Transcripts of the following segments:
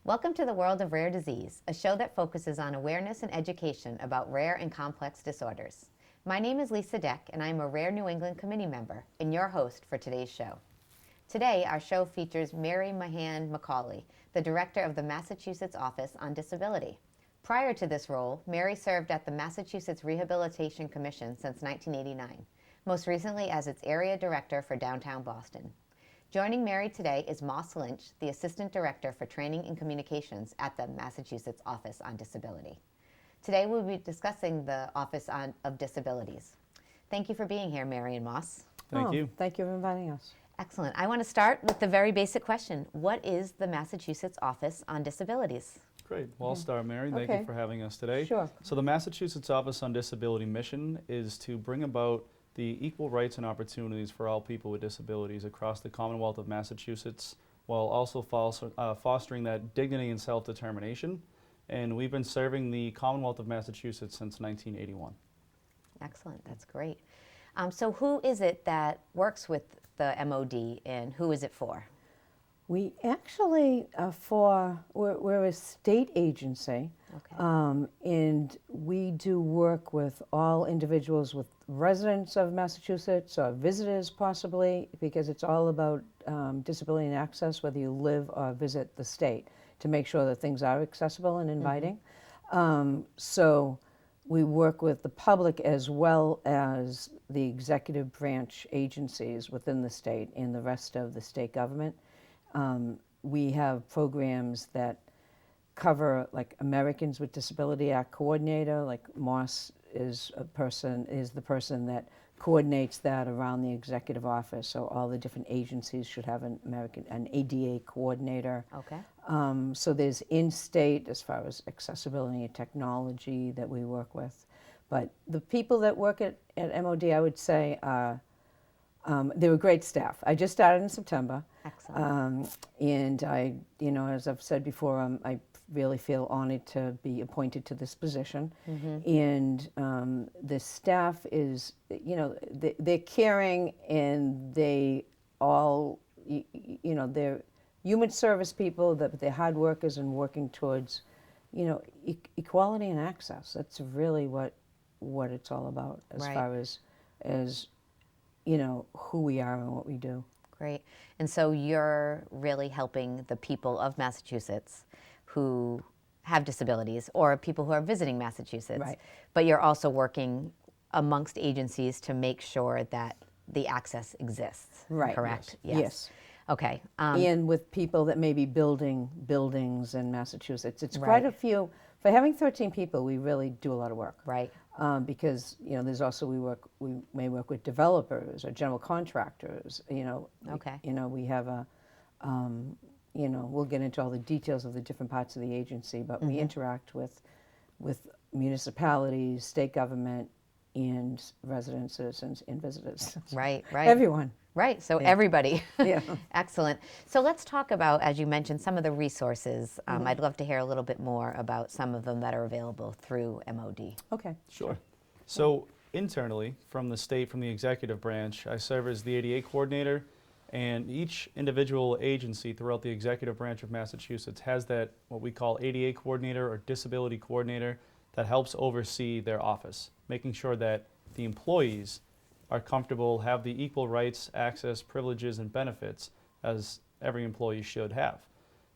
Welcome to the World of Rare Disease, a show that focuses on awareness and education about rare and complex disorders. My name is Lisa Deck, and I am a Rare New England Committee member and your host for today's show. Today, our show features Mary Mahon Mccauley, the director of the Massachusetts Office on Disability. Prior to this role, Mary served at the Massachusetts Rehabilitation Commission since 1989, most recently as its area director for downtown Boston. Joining Mary today is Lynch, the Assistant Director for Training and Communications at the Massachusetts Office on Disability. Today we'll be discussing the Office of Disabilities. Thank you for being here, Mary and Moss. Thank you. Thank you for inviting us. Excellent. I want to start with the very basic question. What is the Massachusetts Office on Disabilities? Great. Well, I'll start, Mary. Thank you for having us today. Sure. So the Massachusetts Office on Disability mission is to bring about the equal rights and opportunities for all people with disabilities across the Commonwealth of Massachusetts, while also fostering that dignity and self-determination. And we've been serving the Commonwealth of Massachusetts since 1981. Excellent. That's great. So who is it that works with the MOD, and who is it for? We actually, we're a state agency, and we do work with all individuals with residents of Massachusetts or visitors possibly, because it's all about disability and access, whether you live or visit the state, to make sure that things are accessible and inviting. So we work with the public as well as the executive branch agencies within the state and the rest of the state government. We have programs that cover, like, Americans with Disability Act coordinator, like Moss is the person that coordinates that around the executive office. So all the different agencies should have an ADA coordinator. Okay. So there's in-state as far as accessibility and technology that we work with. But the people that work at MOD, I would say, they're a great staff. I just started in September. Excellent. And I, as I've said before, I really feel honored to be appointed to this position. And the staff is, they're caring, and they all, they're human service people, that they're hard workers and working towards, equality and access. That's really what it's all about as far as who we are and what we do. Great. And so you're really helping the people of Massachusetts who have disabilities, or people who are visiting Massachusetts. Right. But you're also working amongst agencies to make sure that the access exists. Right. Correct? Yes. Okay. And with people that may be building buildings in Massachusetts. It's Right. quite a few. For having 13 people, we really do a lot of work. Right. Because there's also we may work with developers or general contractors. Okay. We have a we'll get into all the details of the different parts of the agency, but we interact with municipalities, state government, and resident citizens and visitors. Right. Right. Everyone. Right, so everybody. Yeah. Excellent. So let's talk about, as you mentioned, some of the resources. I'd love to hear a little bit more about some of them that are available through MOD. Okay. Sure. So internally, from the state, from the executive branch, I serve as the ADA coordinator, and each individual agency throughout the executive branch of Massachusetts has that, what we call ADA coordinator or disability coordinator, that helps oversee their office, making sure that the employees are comfortable, have the equal rights, access, privileges, and benefits as every employee should have.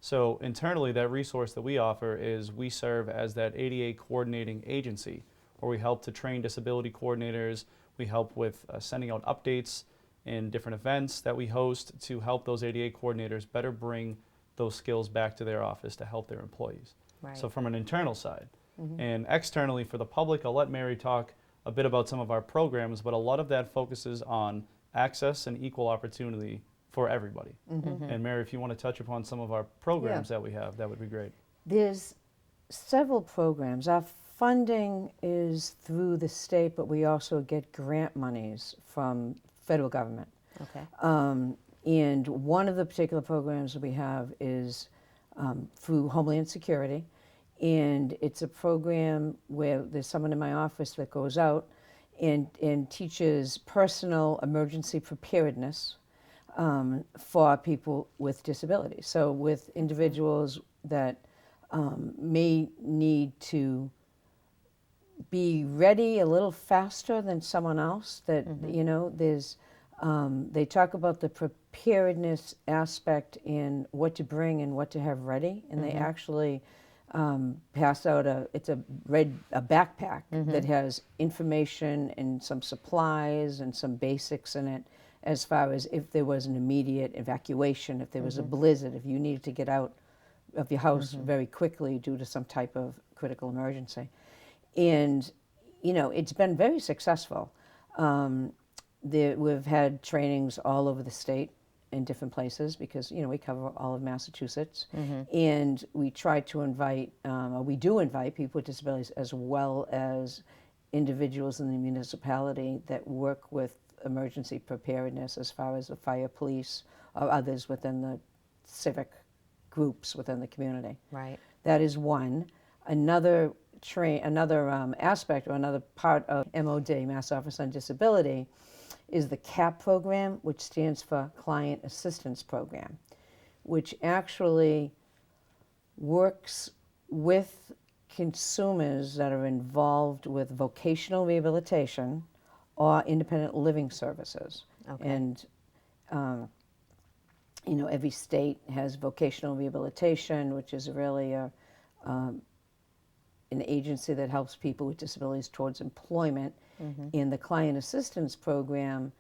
So internally, that resource that we offer is we serve as that ADA coordinating agency, where we help to train disability coordinators. We help with sending out updates in different events that we host to help those ADA coordinators better bring those skills back to their office to help their employees. Right. So from an internal side. And externally for the public, I'll let Mary talk a bit about some of our programs, but a lot of that focuses on access and equal opportunity for everybody. And Mary, if you want to touch upon some of our programs that we have, that would be great. There's several programs. Our funding is through the state, but we also get grant monies from federal government. Okay. And one of the particular programs that we have is through Homeland Security. And it's a program where there's someone in my office that goes out and teaches personal emergency preparedness for people with disabilities. So with individuals that may need to be ready a little faster than someone else, that, you know, there's, they talk about the preparedness aspect in what to bring and what to have ready, and they actually pass out a backpack that has information and some supplies and some basics in it, as far as if there was an immediate evacuation, if there was a blizzard, if you needed to get out of your house very quickly due to some type of critical emergency. And, you know, it's been very successful. We've had trainings all over the state in different places because, you know, we cover all of Massachusetts. And we try to invite, we do invite people with disabilities as well as individuals in the municipality that work with emergency preparedness, as far as the fire, police, or others within the civic groups within the community. Right. That is one. Another aspect or another part of MOD, Mass Office on Disability, is the CAP program, which stands for Client Assistance Program, which actually works with consumers that are involved with vocational rehabilitation or independent living services. Okay. And you know, every state has vocational rehabilitation, which is really an agency that helps people with disabilities towards employment. And the Client Assistance Program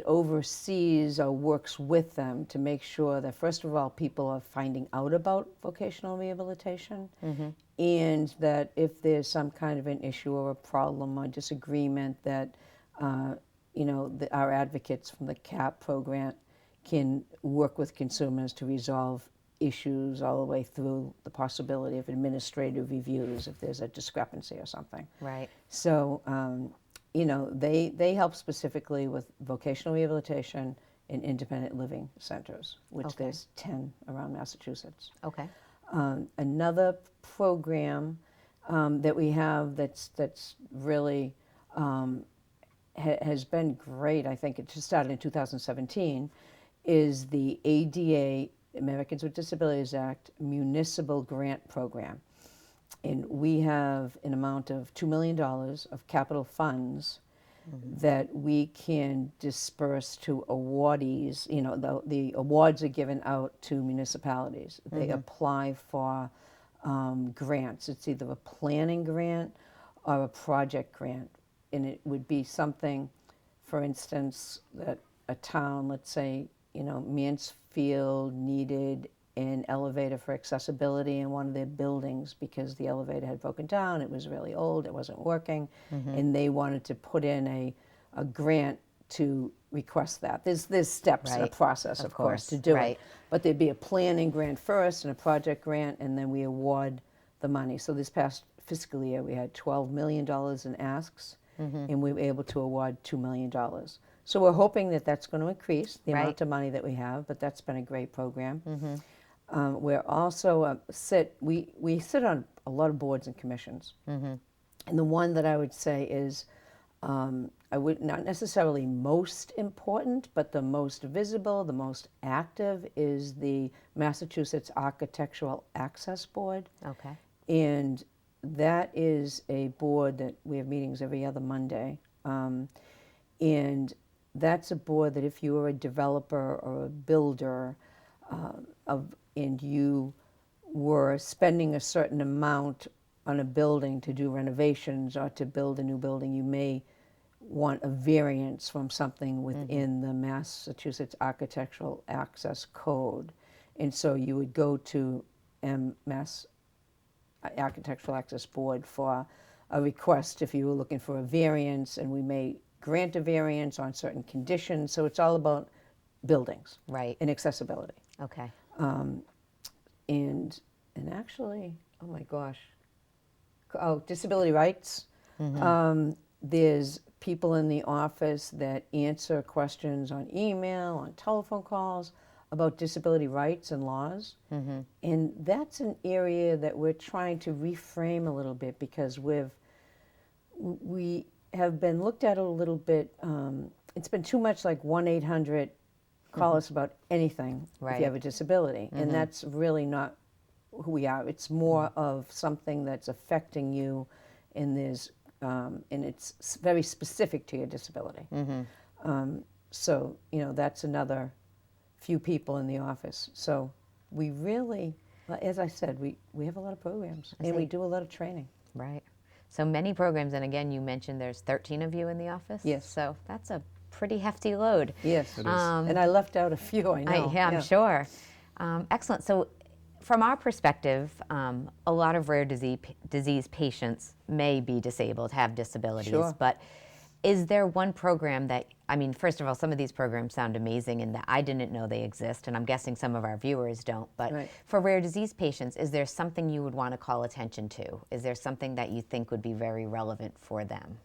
oversees or works with them to make sure that, first of all, people are finding out about vocational rehabilitation, and that if there's some kind of an issue or a problem or disagreement, that you know, our advocates from the CAP program can work with consumers to resolve issues all the way through the possibility of administrative reviews if there's a discrepancy or something. Right. So, you know, they help specifically with vocational rehabilitation and independent living centers, which there's 10 around Massachusetts. Okay. Another program that we have that's really has been great, I think it just started in 2017, is the ADA, Americans with Disabilities Act, Municipal Grant Program. And we have an amount of $2 million of capital funds that we can disperse to awardees. You know, the awards are given out to municipalities. They apply for grants. It's either a planning grant or a project grant. And it would be something, for instance, that a town, let's say, you know, Mansfield needed an elevator for accessibility in one of their buildings because the elevator had broken down, it was really old, it wasn't working, and they wanted to put in a grant to request that. There's steps in a process, of course, to do it. But there'd be a planning grant first and a project grant, and then we award the money. So this past fiscal year, we had $12 million in asks, and we were able to award $2 million. So we're hoping that that's going to increase the amount of money that we have, but that's been a great program. We're also we sit on a lot of boards and commissions, and the one that I would say is I would not necessarily most important, but the most visible, the most active is the Massachusetts Architectural Access Board. Okay. And that is a board that we have meetings every other Monday, and that's a board that if you are a developer or a builder and you were spending a certain amount on a building to do renovations or to build a new building, you may want a variance from something within the Massachusetts Architectural Access Code. And so you would go to Mass Architectural Access Board for a request if you were looking for a variance, and we may grant a variance on certain conditions. So it's all about buildings and accessibility. Okay. And actually, oh my gosh, disability rights. There's people in the office that answer questions on email, on telephone calls about disability rights and laws. And that's an area that we're trying to reframe a little bit, because we have been looked at a little bit, it's been too much like 1-800 Call us about anything if Right. you have a disability. And that's really not who we are. It's more of something that's affecting you, and and it's very specific to your disability. So, that's another few people in the office. So we really, as I said, we have a lot of programs, and we do a lot of training. Right. So many programs, and again, you mentioned there's 13 of you in the office. Yes. So that's a pretty hefty load. Yes. It is. And I left out a few, I know. Yeah, I'm sure. Excellent. So from our perspective, a lot of rare disease patients may be disabled, have disabilities. Sure. But is there one program that, I mean, first of all, some of these programs sound amazing and that I didn't know they exist, and I'm guessing some of our viewers don't. But Right. for rare disease patients, is there something you would want to call attention to? Is there something that you think would be very relevant for them?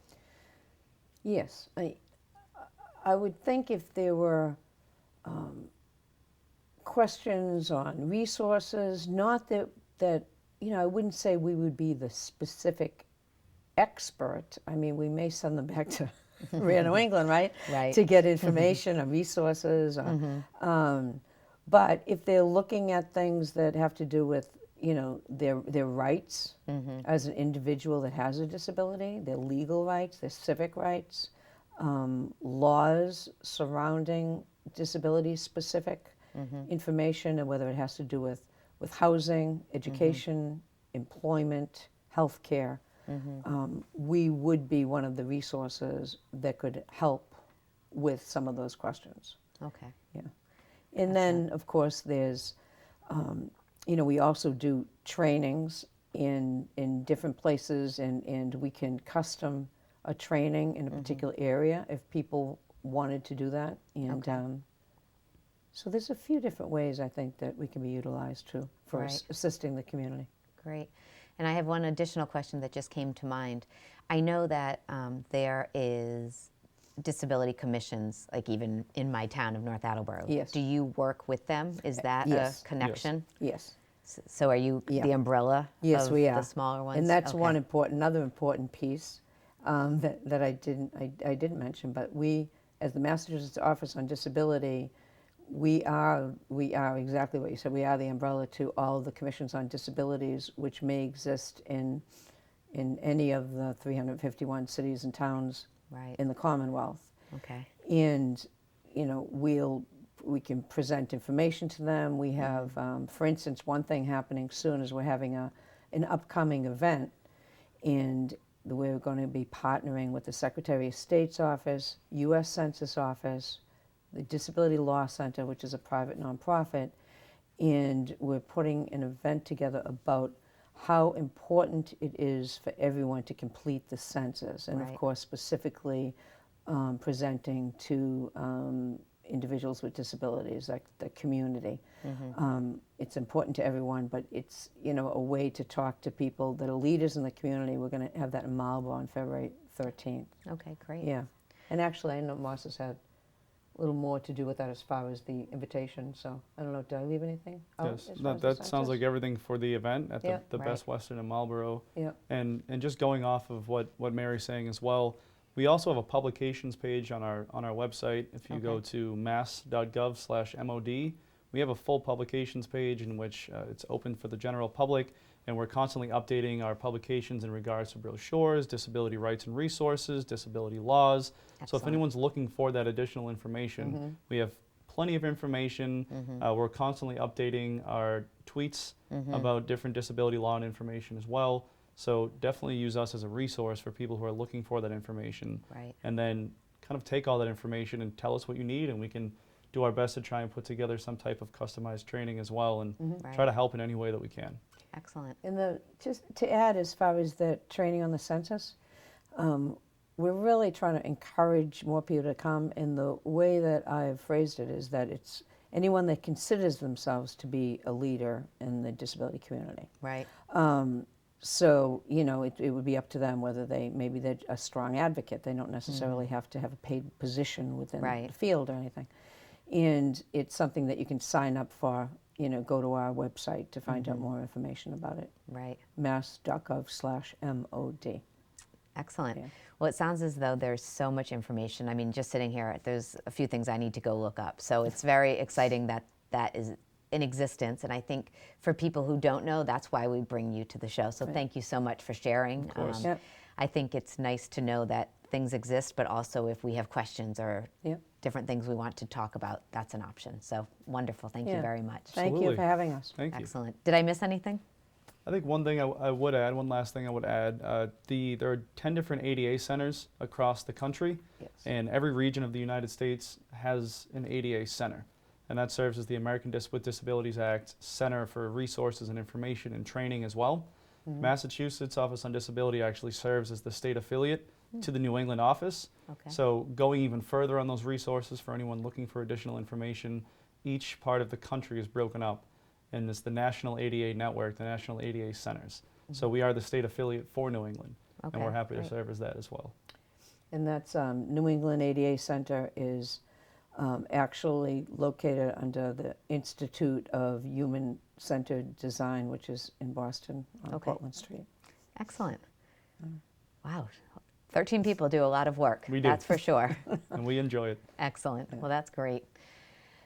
Yes. I would think if there were questions on resources, not that I wouldn't say we would be the specific expert. I mean, we may send them back to Rare New England, right? Right. To get information on resources. But if they're looking at things that have to do with, their rights as an individual that has a disability, their legal rights, their civic rights, laws surrounding disability-specific information, and whether it has to do with housing, education, employment, health care, we would be one of the resources that could help with some of those questions. Okay. Yeah. And then, of course, there's, we also do trainings in different places, and we can custom a training in a particular area if people wanted to do that. And so there's a few different ways, I think, that we can be utilized for Right. assisting the community. Great. And I have one additional question that just came to mind. I know that there is disability commissions, like even in my town of North Attleboro. Yes. Do you work with them? Is that Yes. a connection? Yes. So are you Yeah. the umbrella Yes, of we are. the smaller ones? And that's Okay. another important piece that I didn't mention. But we, as the Massachusetts Office on Disability, we are exactly what you said. We are the umbrella to all the commissions on disabilities, which may exist in any of the 351 cities and towns Right. in the Commonwealth. Okay. And we can present information to them. We have, for instance, one thing happening soon is we're having an upcoming event, and we're going to be partnering with the Secretary of State's office, U.S. Census Office, the Disability Law Center, which is a private nonprofit, and we're putting an event together about how important it is for everyone to complete the census, and Right. of course specifically presenting to individuals with disabilities, like the community. It's important to everyone, but it's a way to talk to people that are leaders in the community. We're going to have that in Marlborough on February 13th. Okay, great. Yeah, and actually I know Marcia's had a little more to do with that as far as the invitation, so I don't know, did I leave anything out Yes, as no, far as the that sounds census? like everything for the event at Yeah. the Right. Best Western in Marlborough. Yeah. And just going off of what Mary's saying as well, we also have a publications page on our website. If you go Okay. to mass.gov/MOD, we have a full publications page in which it's open for the general public, and we're constantly updating our publications in regards to brochures, disability rights and resources, disability laws. So if Excellent. anyone's looking for that additional information, we have plenty of information. We're constantly updating our tweets about different disability law and information as well. So definitely use us as a resource for people who are looking for that information. Right. And then kind of take all that information and tell us what you need, and we can do our best to try and put together some type of customized training as well, and Right. try to help in any way that we can. Excellent. And just to add, as far as the training on the census, we're really trying to encourage more people to come, and the way that I've phrased it is that it's anyone that considers themselves to be a leader in the disability community. Right. So, it would be up to them whether maybe they're a strong advocate. They don't necessarily have to have a paid position within Right. the field or anything. And it's something that you can sign up for, go to our website to find out more information about it. Right. mass.gov/MOD. Excellent. Yeah. Well, it sounds as though there's so much information. I mean, just sitting here, there's a few things I need to go look up. So it's very exciting that that is in existence. And I think for people who don't know, that's why we bring you to the show. So thank you so much for sharing. Of course. Yep. I think it's nice to know that things exist, but also if we have questions or Yep. different things we want to talk about, that's an option. So wonderful. Thank you Yeah. very much. Thank you Absolutely. for having us. Thank you. Excellent. Did I miss anything? I think one thing I would add, one last thing I would add, there are 10 different ADA centers across the country, Yes. and every region of the United States has an ADA center. And that serves as the American with Disabilities Act Center for Resources and Information and Training as well. Massachusetts Office on Disability actually serves as the state affiliate to the New England office. Okay. So going even further on those resources for anyone looking for additional information, each part of the country is broken up. And it's the National ADA Network, the National ADA Centers. So we are the state affiliate for New England, Okay, and we're happy great. to serve as that as well. And that's New England ADA Center is actually located under the Institute of Human-Centered Design, which is in Boston on Okay. Portland Street. Excellent. Wow. 13 people do a lot of work. We do. That's for sure. And we enjoy it. Excellent. Well, that's great.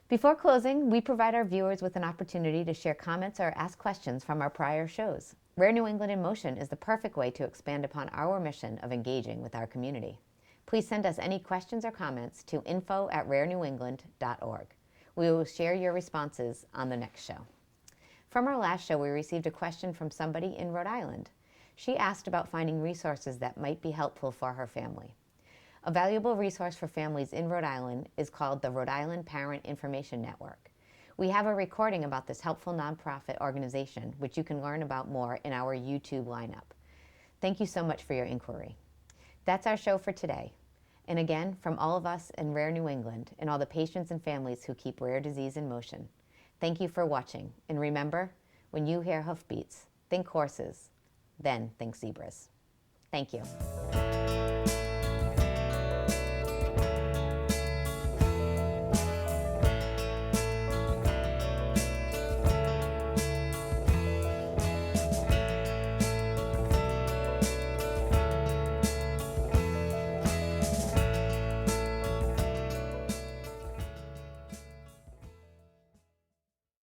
Before closing, we provide our viewers with an opportunity to share comments or ask questions from our prior shows. Rare New England in Motion is the perfect way to expand upon our mission of engaging with our community. Please send us any questions or comments to info@rarenewengland.org. We will share your responses on the next show. From our last show, we received a question from somebody in Rhode Island. She asked about finding resources that might be helpful for her family. A valuable resource for families in Rhode Island is called the Rhode Island Parent Information Network. We have a recording about this helpful nonprofit organization, which you can learn about more in our YouTube lineup. Thank you so much for your inquiry. That's our show for today. And again, from all of us in Rare New England and all the patients and families who keep rare disease in motion, thank you for watching. And remember, when you hear hoofbeats, think horses, then think zebras. Thank you.